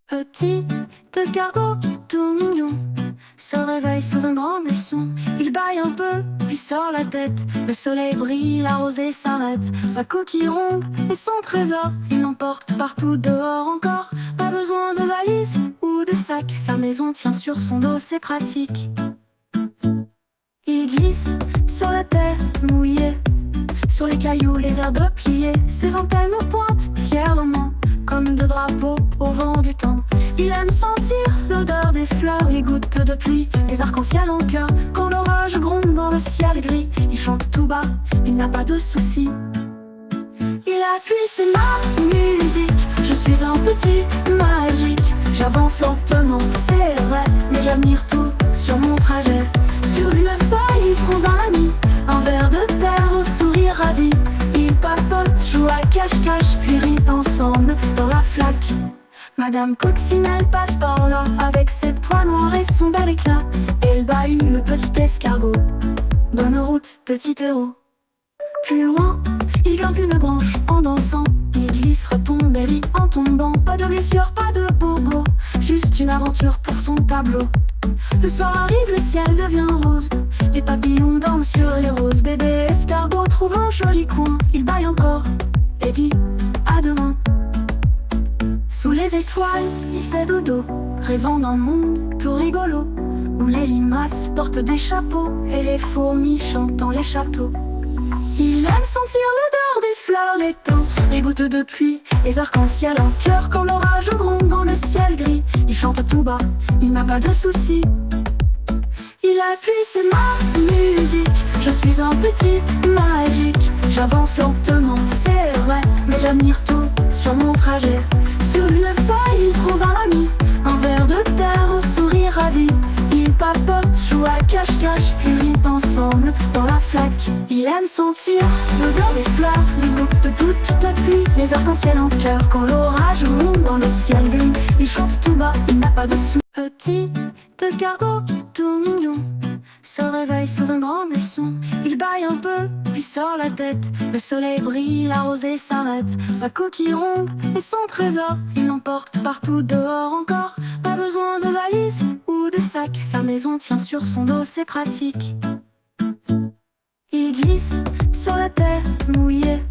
Petit escargot tout mignon se réveille sous un grand buisson. Il bâille un peu, puis sort la tête. Le soleil brille, la rosée s'arrête. Sa coquille ronde et son trésor, il l'emporte partout dehors encore. Pas besoin de valise ou de sac, sa maison tient sur son dos, c'est pratique. Il glisse sur la terre mouillée, sur les cailloux, les herbes pliées. Ses antennes pointent fièrement comme deux drapeaux au vent du temps. Il aime sentir l'odeur des fleurs, les gouttes de pluie, les arcs-en-ciel en cœur. Quand l'orage gronde dans le ciel gris, il chante tout bas, il n'a pas de soucis. Il appuie, c'est ma musique, je suis un petit magique. J'avance lentement, c'est vrai, mais j'admire tout sur mon trajet. Sur une feuille, il trouve un ami, un ver de terre au sourire ravi. Ils papotent, jouent à cache-cache, puis rient ensemble dans la flaque. Madame Coccinelle passe par là, avec ses pois noirs et son bel éclat. Elle bahut le petit escargot. Bonne route, petit héros. Plus loin, il grimpe une branche en dansant. Il glisse, retombe et rit en tombant. Pas de blessure, pas de bobo, juste une aventure pour son tableau. Le soir arrive, le ciel devient rose. Les papillons dansent sur les roses. Bébé escargot trouve un joli coin. Il bâille encore et dit à demain. Sous les étoiles, il fait dodo, rêvant d'un monde tout rigolo, où les limaces portent des chapeaux et les fourmis chantent dans les châteaux. Il aime sentir l'odeur des fleurs, les taux, les gouttes de pluie, les arcs-en-ciel en cœur. Quand l'orage gronde dans le ciel gris, il chante tout bas, il n'a pas de soucis. Il appuie, c'est ma musique, je suis un petit magique. J'avance lentement, c'est vrai, mais j'admire tout sur mon trajet. Sur une feuille, il trouve un ami, un ver de terre au sourire ravi. Ils papotent, jouent à cache-cache, puis rient ensemble dans la flaque. Il aime sentir l'odeur des fleurs, les gouttes de toute la pluie, les arcs-en-ciel en cœur. Quand l'orage gronde dans le ciel gris, il chante tout bas, il n'a pas de sous. Petit escargot tout mignon se réveille sous un grand buisson. Il bâille un peu, puis sort la tête. Le soleil brille, la rosée s'arrête. Sa coquille ronde et son trésor, il l'emporte partout dehors encore. Pas besoin de valise ou de sac, sa maison tient sur son dos, c'est pratique. Il glisse sur la terre mouillée,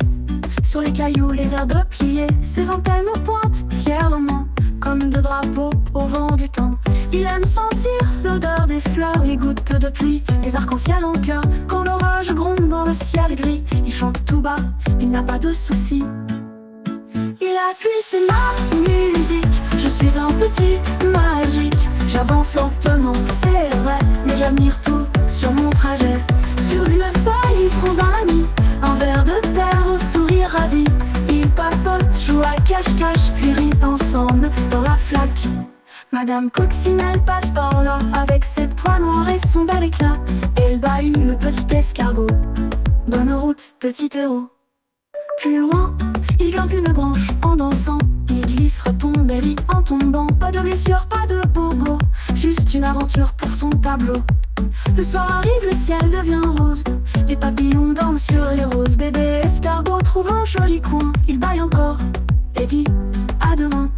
sur les cailloux, les herbes pliées. Ses antennes pointent fièrement comme deux drapeaux au vent du temps. Il aime sentir l'odeur des fleurs, les gouttes de pluie, les arcs-en-ciel en cœur. Quand l'orage gronde dans le ciel gris, il chante tout bas, il n'a pas de soucis. Il appuie, c'est ma musique, je suis un petit magique. J'avance lentement, c'est vrai, mais j'admire tout sur mon trajet. Sur une feuille, il trouve un ami, un ver de terre au sourire ravi. Ils papotent, jouent à cache-cache, puis rient ensemble dans la flaque. Madame Coccinelle passe par là, avec ses pois noirs et son bel éclat. Elle bahut le petit escargot. Bonne route, petit héros. Plus loin, il grimpe une branche en dansant. Il glisse, retombe et rit en tombant. Pas de blessure, pas de bobo, juste une aventure pour son tableau. Le soir arrive, le ciel devient rose. Les papillons dansent sur les roses. Bébé escargot trouve un joli coin. Il bâille encore et dit à demain.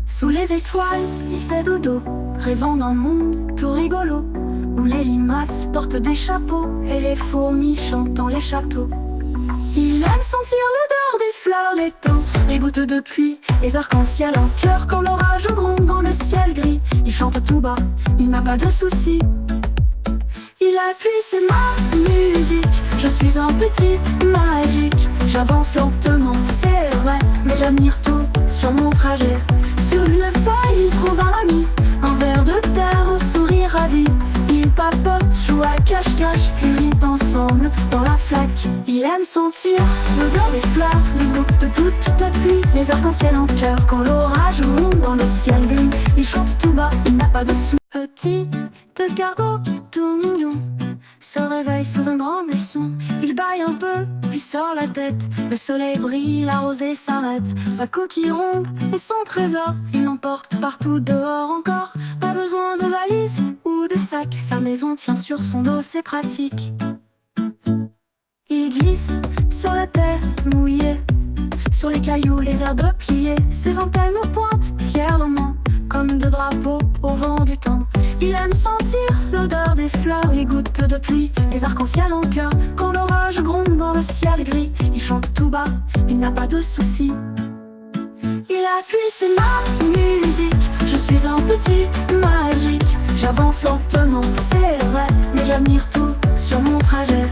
Sous les étoiles, il fait dodo, rêvant d'un monde tout rigolo, où les limaces portent des chapeaux et les fourmis chantent dans les châteaux. Il aime sentir l'odeur des fleurs, les taux, les gouttes de pluie, les arcs-en-ciel en cœur. Quand l'orage gronde dans le ciel gris, il chante tout bas, il n'a pas de soucis. Il appuie, c'est ma musique, je suis un petit magique. J'avance lentement, c'est vrai, mais j'admire tout sur mon trajet. Sur une feuille, il trouve un ami, un ver de terre au sourire ravi. Ils papotent, jouent à cache-cache, puis rient ensemble dans la flaque. Il aime sentir l'odeur des fleurs, les gouttes de toute la pluie, les arcs-en-ciel en cœur. Quand l'orage gronde dans le ciel gris, il chante tout bas, il n'a pas de sous. Petit escargot tout mignon se réveille sous un grand buisson. Il bâille un peu, puis sort la tête. Le soleil brille, la rosée s'arrête. Sa coquille ronde et son trésor, il l'emporte partout dehors encore. Pas besoin de valise ou de sac, sa maison tient sur son dos, c'est pratique. Il glisse sur la terre mouillée, sur les cailloux, les herbes pliées. Ses antennes pointent drapeau au vent du temps. Il aime sentir l'odeur des fleurs, les gouttes de pluie, les arcs-en-ciel en cœur. Quand l'orage gronde dans le ciel gris, il chante tout bas, il n'a pas de soucis. Il appuie ses mains, musique, je suis un petit magique. J'avance lentement, c'est vrai, mais j'admire tout sur mon trajet.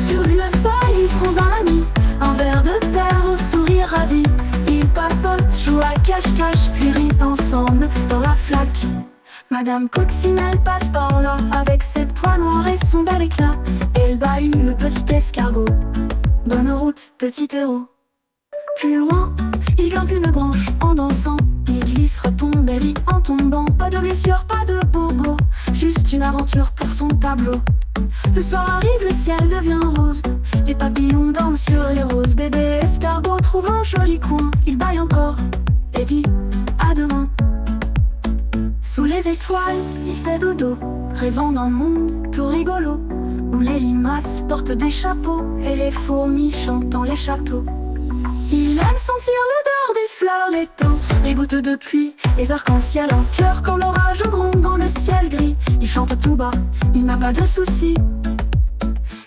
Sur une feuille, il trouve un ami, un ver de terre au sourire ravi. Ils papotent, jouent à cache-cache, puis rient ensemble dans la flaque. Madame Coccinelle passe par là, avec ses pois noirs et son bel éclat. Elle bahut le petit escargot. Bonne route, petit héros. Plus loin, il grimpe une branche en dansant. Il glisse, retombe et lit en tombant. Pas de blessure, pas de bobo, juste une aventure pour son tableau. Le soir arrive, le ciel devient rose. Les papillons dansent sur les roses. Bébé escargot trouve un joli coin. Il bâille encore et dit à demain. Sous les étoiles, il fait dodo, rêvant d'un monde tout rigolo, où les limaces portent des chapeaux et les fourmis chantent dans les châteaux. Il aime sentir l'odeur des fleurs, les taux, les gouttes de pluie, les arcs-en-ciel en cœur. Quand l'orage gronde dans le ciel gris, il chante tout bas, il n'a pas de soucis.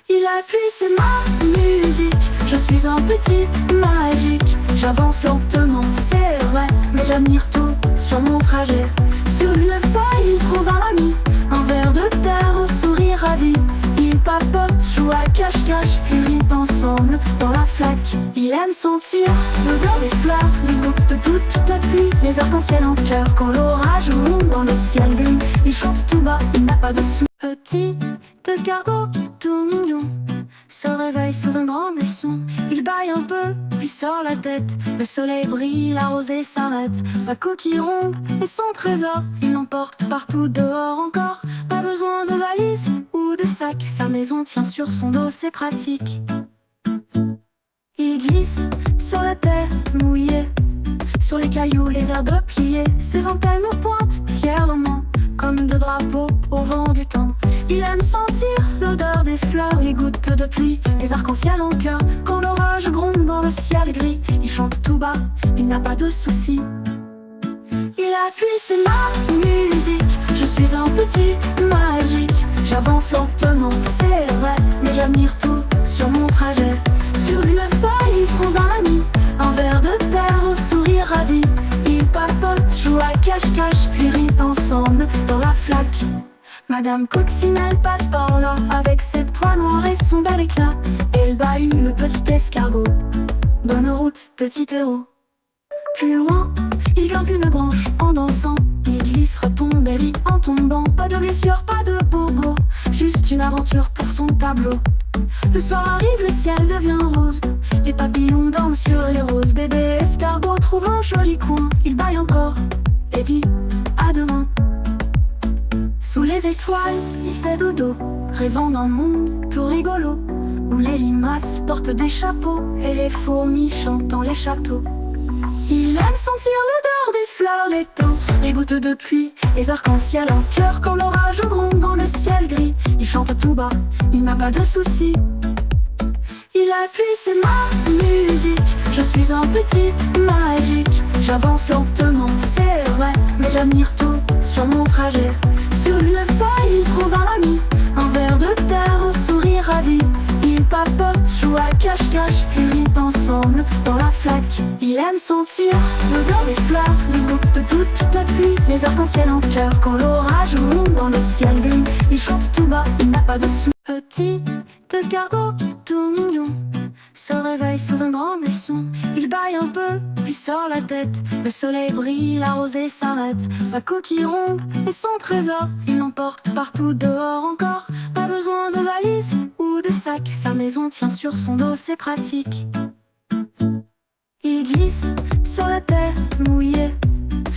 Il appuie ses mains, musique, je suis un petit magique. J'avance lentement, c'est vrai, mais j'admire tout sur mon trajet. Sur une feuille, il trouve un ami, un ver de terre au sourire ravi. Ils papotent, jouent à cache-cache, puis rient ensemble dans la flaque. Il aime sentir l'odeur des fleurs, les gouttes de toute pluie, les arcs-en-ciel en cœur. Quand l'orage monte dans le ciel gris, il chante tout bas, il n'a pas de sous. Petit escargot tout mignon se réveille sous un grand buisson. Il bâille un peu, puis sort la tête. Le soleil brille, la rosée s'arrête. Sa coquille ronde et son trésor, il l'emporte partout dehors encore. Pas besoin de valise ou de sac, sa maison tient sur son dos, c'est pratique. Il glisse sur la terre mouillée, sur les cailloux, les herbes pliées. Ses antennes pointent fièrement, comme de drapeaux au vent du temps. Il aime sentir l'odeur des fleurs, les gouttes de pluie, les arcs-en-ciel en cœur. Quand l'orage gronde dans le ciel gris, il chante tout bas, il n'a pas de soucis. Il appuie ses mains, musique, je suis un petit magique. J'avance lentement, c'est vrai, mais j'admire tout sur mon trajet. Sur une feuille, il trouve un ami, un ver de terre au sourire ravi. Ils papotent, jouent à cache-cache, puis rient ensemble dans la flaque. Madame Coccinelle passe par là, avec ses pois noirs et son bel éclat. Elle bahut le petit escargot. Bonne route, petit héros. Plus loin, il grimpe une branche en dansant. Il glisse, retombe et lit en tombant. Pas de blessure, pas de bobo, juste une aventure pour son tableau. Le soir arrive, le ciel devient rose. Les papillons dansent sur les roses. Bébé escargot trouve un joli coin. Il bâille encore et dit à demain. Sous les étoiles, il fait dodo, rêvant d'un monde tout rigolo, où les limaces portent des chapeaux et les fourmis chantent dans les châteaux. Il aime sentir l'odeur des fleurs, les taux, les gouttes de pluie, les arcs-en-ciel en cœur. Quand l'orage gronde dans le ciel gris, il chante tout bas, il n'a pas de soucis. Il appuie ses mains, musique, je suis un petit magique. J'avance lentement, c'est vrai, mais j'admire tout sur mon trajet. Sur une feuille, il trouve un ami, un ver de terre au sourire ravi. Ils papotent, jouent à cache-cache, puis rient ensemble dans la flaque. Il aime sentir l'odeur des fleurs, les gouttes de toute la pluie, les arcs-en-ciel en cœur. Quand l'orage monte dans le ciel gris, il chante tout bas, il n'a pas de sous. Petit escargot tout mignon se réveille sous un grand buisson. Il bâille un peu, puis sort la tête. Le soleil brille, la rosée s'arrête. Sa coquille ronde et son trésor, il l'emporte partout dehors encore. Pas besoin de valise ou de sac, sa maison tient sur son dos, c'est pratique. Il glisse sur la terre mouillée,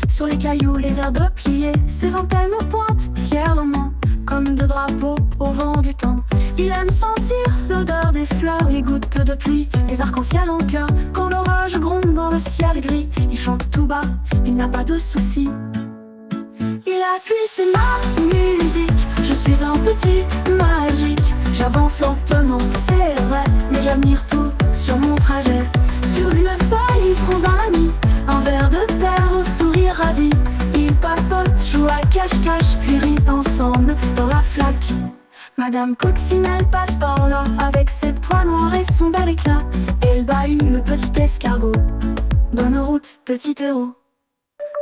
sur les cailloux, les herbes pliées. Ses antennes pointent fièrement, comme de drapeaux au vent du temps. Il aime sentir l'odeur des fleurs, les gouttes de pluie, les arcs-en-ciel en cœur. Quand l'orage gronde dans le ciel gris, il chante tout bas, il n'a pas de soucis. Il appuie ses mains, musique, je suis un petit magique. J'avance lentement, c'est vrai, mais j'admire tout sur mon trajet. Sur une feuille, il trouve un ami, un ver de terre au sourire ravi. Il papote, joue cache-cache, puis rient ensemble dans la flaque. Madame Coccinelle passe par là, avec ses pois noirs et son bel éclat. Elle bahut le petit escargot. Bonne route, petit héros.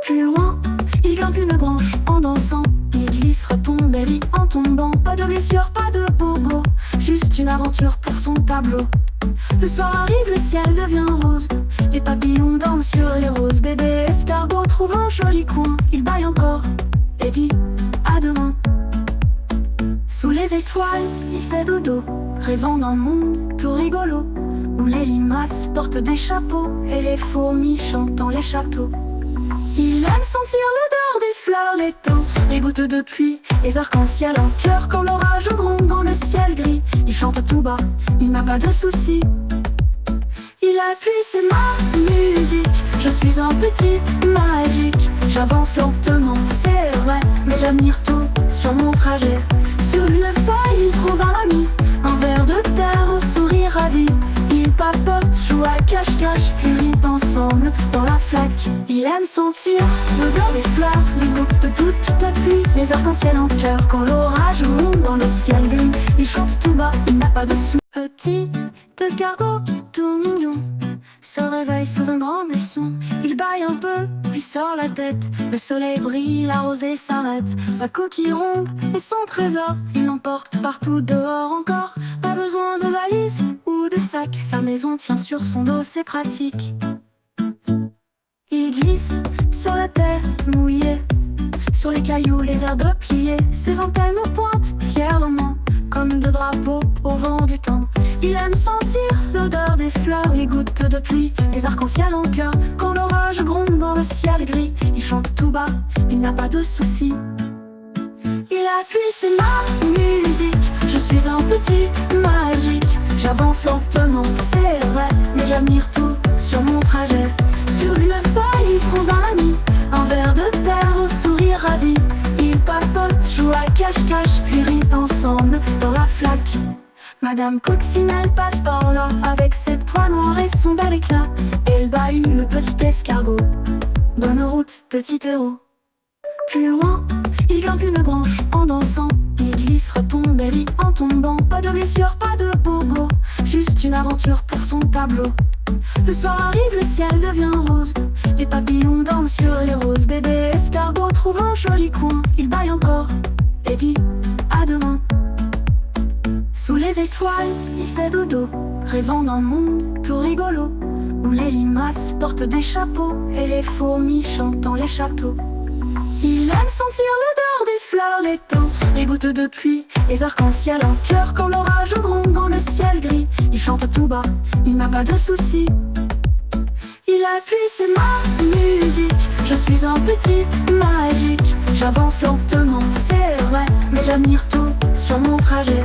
Plus loin, il grimpe une branche en dansant. Il glisse, retombe et rit en tombant. Pas de blessure, pas de bobo, juste une aventure pour son tableau. Le soir arrive, le ciel devient rose. Les papillons dansent sur les roses. Bébé escargot trouve un joli coin. Il bâille encore et dit à demain. Sous les étoiles, il fait dodo, rêvant d'un monde tout rigolo, où les limaces portent des chapeaux et les fourmis chantent dans les châteaux. Il aime sentir l'odeur des fleurs, les taux, les gouttes de pluie, les arcs-en-ciel en cœur quand l'orage gronde dans le ciel gris. Il chante tout bas, il n'a pas de soucis. Il appuie, c'est ma musique. Je suis un petit magique. J'avance lentement, c'est vrai, mais j'admire tout sur mon trajet. Sur une feuille, il trouve un ami, un ver de terre au sourire ravi. Ils papotent, jouent à cache-cache, ils rient ensemble dans la flaque. Il aime sentir l'odeur des fleurs, les gouttes de toute la pluie, les arcs-en-ciel en cœur quand l'orage monte dans le ciel gris. Il chante tout bas, il n'a pas de sous. Petit escargot tout mignon se réveille sous un grand buisson. Il bâille un peu, puis sort la tête. Le soleil brille, la rosée s'arrête. Sa coquille ronde et son trésor, il l'emporte partout dehors encore. Pas besoin de valise ou de sac, sa maison tient sur son dos, c'est pratique. Il glisse sur la terre mouillée, sur les cailloux, les herbes pliées. Ses antennes pointent fièrement, comme de drapeaux au vent du temps. Il aime sentir l'odeur des fleurs, les gouttes de pluie, les arcs-en-ciel en cœur quand l'orage gronde dans le ciel gris. Il chante tout bas, il n'a pas de soucis. Il appuie, c'est ma musique. Je suis un petit magique. J'avance lentement, c'est vrai, mais j'admire tout sur mon trajet. Sur une feuille, il trouve un ami, un ver de terre au sourire ravi. Ils papotent, jouent à cache-cache, puis rient ensemble dans la flaque. Madame Coccinelle passe par là, avec ses pois noirs et son bel éclat. Elle bahut le petit escargot. Bonne route, petit héros. Plus loin, il grimpe une branche en dansant. Il glisse, retombe et rit en tombant. Pas de blessure, pas de bobo, juste une aventure pour son tableau. Le soir arrive, le ciel devient rose. Les papillons dansent sur les roses. Bébé escargot trouve un joli coin. Il bâille encore et dit à demain. Sous les étoiles, il fait dodo, rêvant d'un monde tout rigolo, où les limaces portent des chapeaux et les fourmis chantent dans les châteaux. Il aime sentir l'odeur des fleurs, les taux, les gouttes de pluie, les arcs-en-ciel en cœur quand l'orage gronde dans le ciel gris. Il chante tout bas, il n'a pas de soucis. Il appuie, c'est ma musique. Je suis un petit magique. J'avance lentement, c'est vrai, mais j'admire tout sur mon trajet.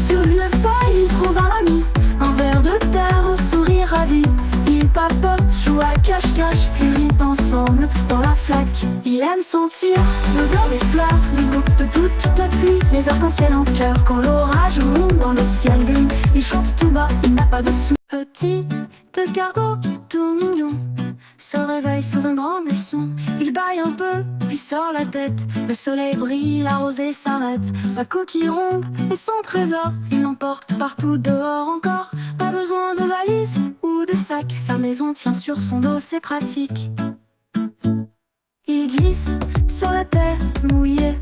Sur une feuille, il trouve un ami, un ver de terre au sourire ravi. Ils papotent, jouent à cache-cache, puis rient ensemble dans la flaque. Il aime sentir l'odeur des fleurs, les gouttes de toute la pluie, les arcs-en-ciel en cœur quand l'orage monte dans le ciel gris. Il chante tout bas, il n'a pas de sous. Petit escargot tout mignon se réveille sous un grand buisson. Il bâille un peu, puis sort la tête. Le soleil brille, la rosée s'arrête. Sa coquille ronde et son trésor, il l'emporte partout dehors encore. Pas besoin de valise ou de sac, sa maison tient sur son dos, c'est pratique. Il glisse sur la terre mouillée,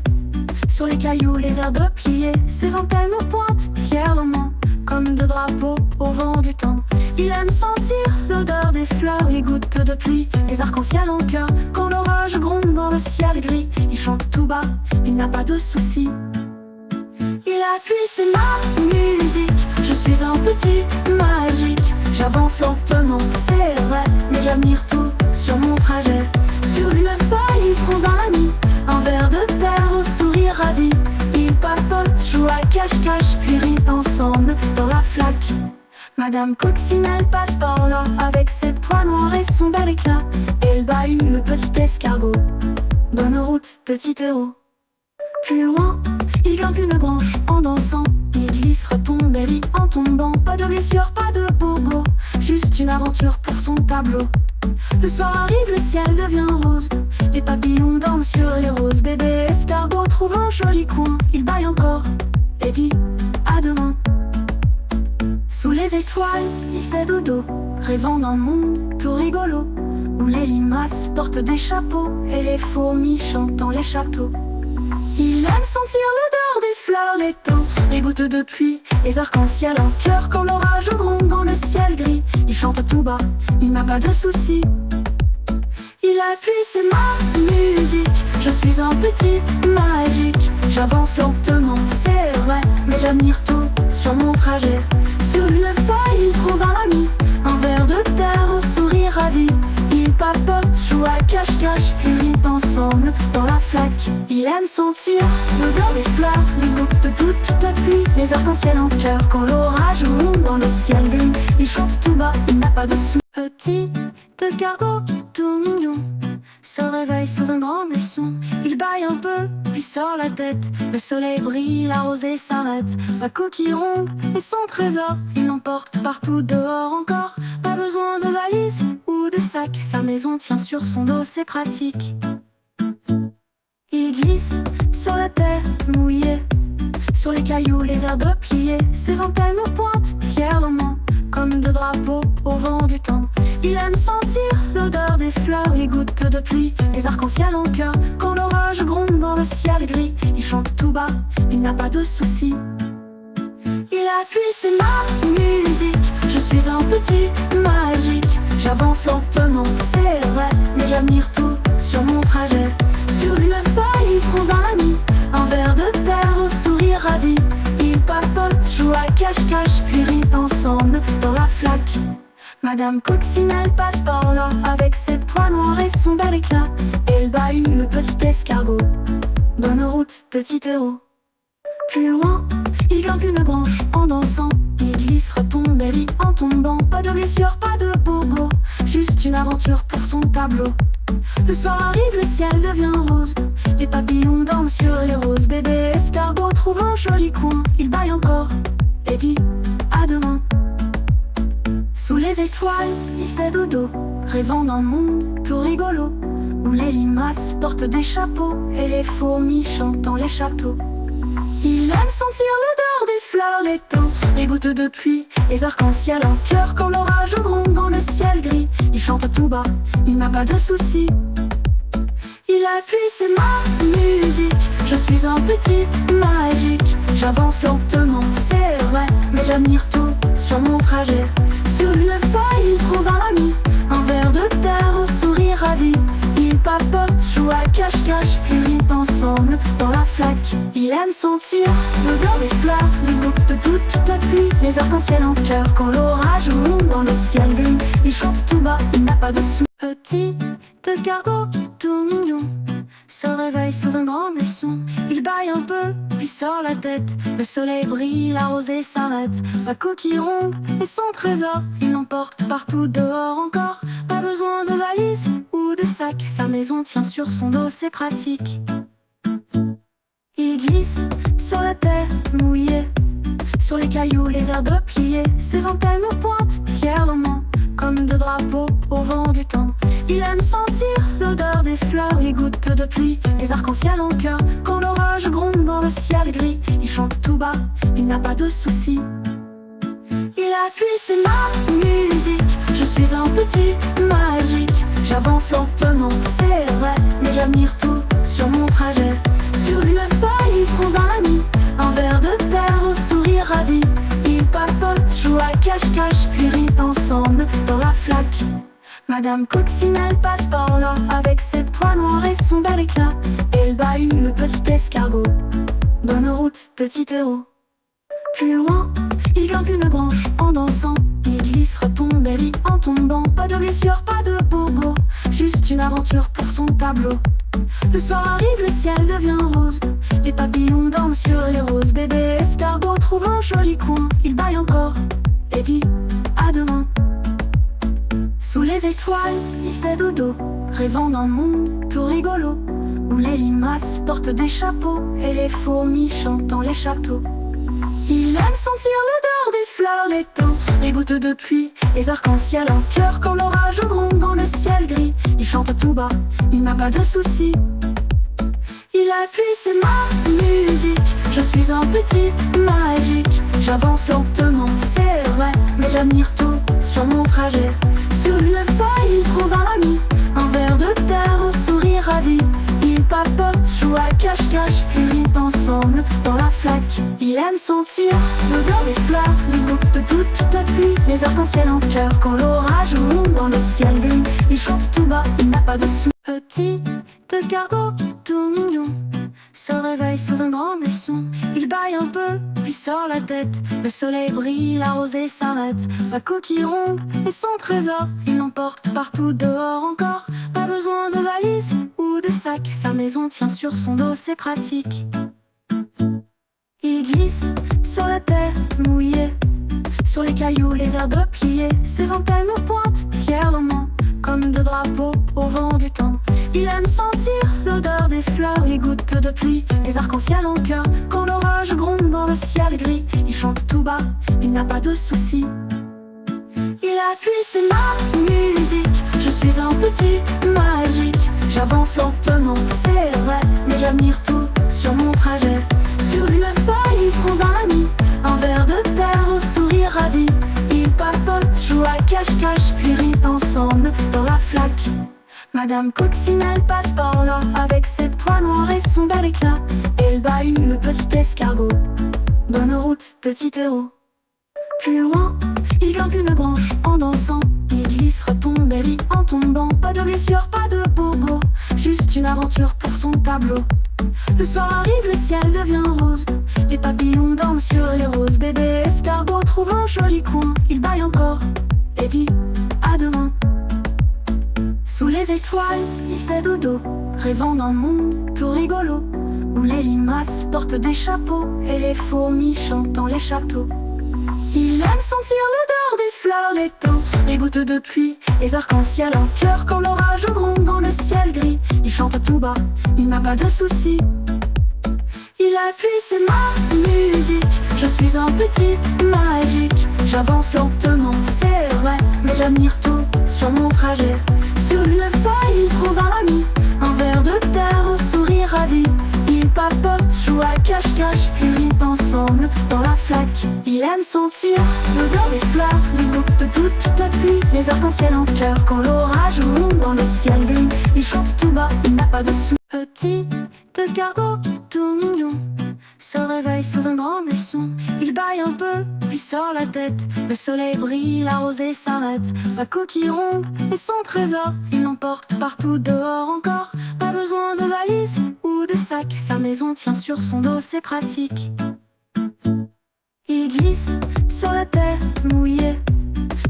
sur les cailloux, les herbes pliées. Ses antennes pointent fièrement, comme de drapeaux au vent du temps. Il aime sentir l'odeur des fleurs, les gouttes de pluie, les arcs-en-ciel en cœur quand l'orage gronde dans le ciel gris. Il chante tout bas, il n'a pas de soucis. Il appuie, c'est ma musique. Je suis un petit magique. J'avance lentement, c'est vrai, mais j'admire tout sur mon trajet. Sur une feuille, il trouve un ami, un ver de terre au sourire ravi. Ils papotent, jouent à cache-cache, puis rient ensemble dans la flaque. Madame Coccinelle passe par là, avec ses pois noirs et son bel éclat. Elle bahut le petit escargot. Bonne route, petit héros. Plus loin, il grimpe une branche en dansant. Il glisse, retombe et rit en tombant. Pas de blessure, pas de bobo, juste une aventure pour son tableau. Le soir arrive, le ciel devient rose. Les papillons dansent sur les roses. Bébé escargot trouve un joli coin. Il bâille encore et dit à demain. Sous les étoiles, il fait dodo, rêvant d'un monde tout rigolo, où les limaces portent des chapeaux et les fourmis chantent dans les châteaux. Il aime sentir l'odeur des fleurs, les taux, les gouttes de pluie, les arcs-en-ciel en cœur quand l'orage gronde dans le ciel gris. Il chante tout bas, il n'a pas de soucis. Il appuie ses mains, musique. Je suis un petit magique. J'avance lentement, c'est vrai, mais j'admire tout sur mon trajet. Sur une feuille, il trouve un ami, un ver de terre au sourire ravi. Il papote, joue à cache-cache, ils rient ensemble dans la flaque. Il aime sentir l'odeur des fleurs, les gouttes de toute la pluie, les arcs-en-ciel en cœur quand l'orage monte dans le ciel gris. Il chante tout bas, il n'a pas de sous. Petit escargot tout mignon se réveille sous un grand buisson. Il bâille un peu, puis sort la tête. Le soleil brille, la rosée s'arrête. Sa coquille ronde et son trésor, il l'emporte partout dehors encore. Pas besoin de valise ou de sac, sa maison tient sur son dos, c'est pratique. Il glisse sur la terre mouillée, sur les cailloux, les herbes pliées. Ses antennes pointent fièrement comme deux drapeaux au vent du temps. Il aime sentir l'odeur des fleurs, les gouttes de pluie, les arcs-en-ciel en cœur quand l'orage gronde dans le ciel gris. Il chante tout bas, il n'a pas de soucis. Il appuie ses mains, musique. Je suis un petit magique. J'avance lentement, c'est vrai, mais j'admire tout sur mon trajet. Sur une feuille, il trouve un ami, un ver de terre au sourire ravi. Il papote, joue à cache-cache, puis rient ensemble dans la flaque. Madame Coccinelle passe par là, avec ses pois noirs et son bel éclat. Elle bahut le petit escargot. Bonne route, petit héros. Plus loin, il grimpe une branche en dansant. Il glisse, retombe et rit en tombant. Pas de blessure, pas de bobo, juste une aventure pour son tableau. Le soir arrive, le ciel devient rose. Les papillons dansent sur les roses. Bébé escargot trouve un joli coin. Il bâille encore et dit à demain. Sous les étoiles, il fait dodo, rêvant d'un monde tout rigolo, où les limaces portent des chapeaux et les fourmis chantent dans les châteaux. Il aime sentir l'odeur des fleurs, les taux, les gouttes de pluie, les arcs-en-ciel en cœur quand l'orage gronde dans le ciel gris. Il chante tout bas, il n'a pas de soucis. Il appuie ses mains, musique. Je suis un petit magique. J'avance lentement, c'est vrai, mais j'admire tout sur mon trajet. Sur une feuille, il trouve un ami, un ver de terre au sourire ravi. Il papote, joue à cache-cache, ils rient ensemble dans la flaque. Il aime sentir l'odeur des fleurs, les gouttes de toute la pluie, les arcs-en-ciel en cœur quand l'orage monte dans le ciel gris. Il chante tout bas, il n'a pas de sous. Petit escargot tout mignon se réveille sous un grand buisson. Il bâille un peu, puis sort la tête. Le soleil brille, la rosée s'arrête. Sa coquille ronde et son trésor, il l'emporte partout dehors encore. Pas besoin de valise ou de sac, sa maison tient sur son dos, c'est pratique. Il glisse sur la terre mouillée, sur les cailloux, les herbes pliées. Ses antennes pointent fièrement comme deux drapeaux au vent du temps. Il aime sentir l'odeur des fleurs, les gouttes de pluie, les arcs-en-ciel en cœur quand l'orage gronde dans le ciel gris. Il chante tout bas, il n'a pas de soucis. Il appuie ses mains, musique. Je suis un petit magique. J'avance lentement, c'est vrai, mais j'admire tout sur mon trajet. Sur une feuille, il trouve un ami, un ver de terre au sourire ravi. Il papote, joue à cache-cache, puis rient ensemble dans la flaque. Madame Coccinelle passe par là, avec ses pois noirs et son bel éclat. Elle bahut le petit escargot. Bonne route, petit héros. Plus loin, il grimpe une branche en dansant. Il glisse, retombe et rit en tombant. Pas de blessure, pas de bobo, juste une aventure pour son tableau. Le soir arrive, le ciel devient rose. Les papillons dansent sur les roses. Bébé escargot trouve un joli coin. Il bâille encore et dit à demain. Sous les étoiles, il fait dodo, rêvant d'un monde tout rigolo, où les limaces portent des chapeaux et les fourmis chantent dans les châteaux. Il aime sentir l'odeur des fleurs, les taux, les gouttes de pluie, les arcs-en-ciel en cœur quand l'orage gronde dans le ciel gris. Il chante tout bas, il n'a pas de soucis. Il appuie, c'est ma musique. Je suis un petit magique. J'avance lentement, c'est vrai, mais j'admire tout sur mon trajet. Sur une feuille, il trouve un ami, un ver de terre au sourire ravi. Il papote, joue à cache-cache, puis rient ensemble dans la flaque. Il aime sentir l'odeur des fleurs, les gouttes de toute la pluie, les arcs-en-ciel en cœur quand l'orage monte dans le ciel gris. Il chante tout bas, il n'a pas de sous. Petit escargot tout mignon se réveille sous un grand buisson. Il bâille un peu, puis sort la tête. Le soleil brille, la rosée s'arrête. Sa coquille ronde et son trésor, il l'emporte partout dehors encore. Pas besoin de valise ou de sac, sa maison tient sur son dos, c'est pratique. Il glisse sur la terre mouillée, sur les cailloux, les herbes pliées. Ses antennes pointent fièrement comme deux drapeaux au vent du temps. Il aime sentir l'odeur des fleurs, les gouttes de pluie, les arcs-en-ciel en cœur quand l'orage gronde dans le ciel gris. Il chante tout bas, il n'a pas de soucis. Il appuie, c'est ma musique. Je suis un petit magique. J'avance lentement, c'est vrai, mais j'admire tout sur mon trajet. Sur une feuille, il trouve un ami, un ver de terre au sourire ravi. Il papote, joue à cache-cache, puis rient ensemble dans la flaque. Madame Coccinelle passe par là avec ses pois noirs et son bel éclat. Elle bahut le petit escargot. Bonne route, petit héros. Plus loin, il grimpe une branche en dansant. Il glisse, retombe et rit en tombant. Pas de blessure, pas de bobo, juste une aventure pour son tableau. Le soir arrive, le ciel devient rose. Les papillons dansent sur les roses. Bébé escargot trouve un joli coin. Il bâille encore et dit à demain. Sous les étoiles, il fait dodo, rêvant d'un monde tout rigolo, où les limaces portent des chapeaux et les fourmis chantent dans les châteaux. Il aime sentir l'odeur des fleurs, les taux, les gouttes de pluie, les arcs-en-ciel en cœur quand l'orage gronde dans le ciel gris. Il chante tout bas, il n'a pas de soucis. Il appuie, c'est ma musique. Je suis un petit magique. J'avance lentement, c'est vrai, mais j'admire tout sur mon trajet. Sur une feuille, il trouve un ami, un ver de terre au sourire ravi. Il papote, joue à cache-cache, puis rient ensemble dans la flaque. Il aime sentir l'odeur des fleurs, les gouttes de toute la pluie, les arcs-en-ciel en cœur quand l'orage monte dans le ciel gris. Il chante tout bas, il n'a pas de sous. Petit escargot tout mignon se réveille sous un grand buisson. Il bâille un peu, puis sort la tête. Le soleil brille, la rosée s'arrête. Sa coquille ronde et son trésor, il l'emporte partout dehors encore. Pas besoin de valise ou de sac, sa maison tient sur son dos, c'est pratique. Il glisse sur la terre mouillée,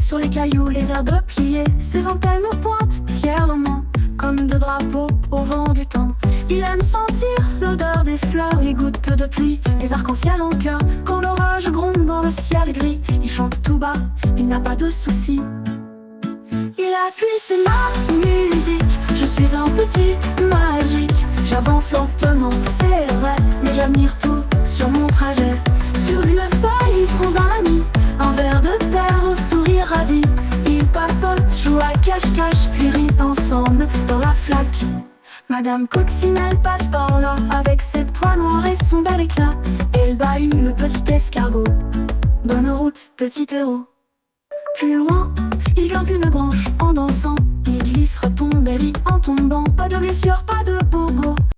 sur les cailloux, les herbes pliées. Ses antennes pointent fièrement comme deux drapeaux au vent du temps. Il aime sentir l'odeur des fleurs, les gouttes de pluie, les arcs-en-ciel en cœur quand l'orage gronde dans le ciel gris. Il chante tout bas, il n'a pas de soucis. Il appuie, c'est ma musique. Je suis un petit magique. J'avance lentement, c'est vrai, mais j'admire tout sur mon trajet. Sur une feuille, il trouve un ami, un ver de terre au sourire ravi. Il papote, joue à cache-cache, puis rient ensemble dans la flaque. Madame Coccinelle passe par là avec ses pois noirs et son bel éclat. Elle bahut le petit escargot. Bonne route, petit héros. Plus loin, il grimpe une branche en dansant. Il glisse, retombe et rit en tombant. Pas de blessure, pas de bobo,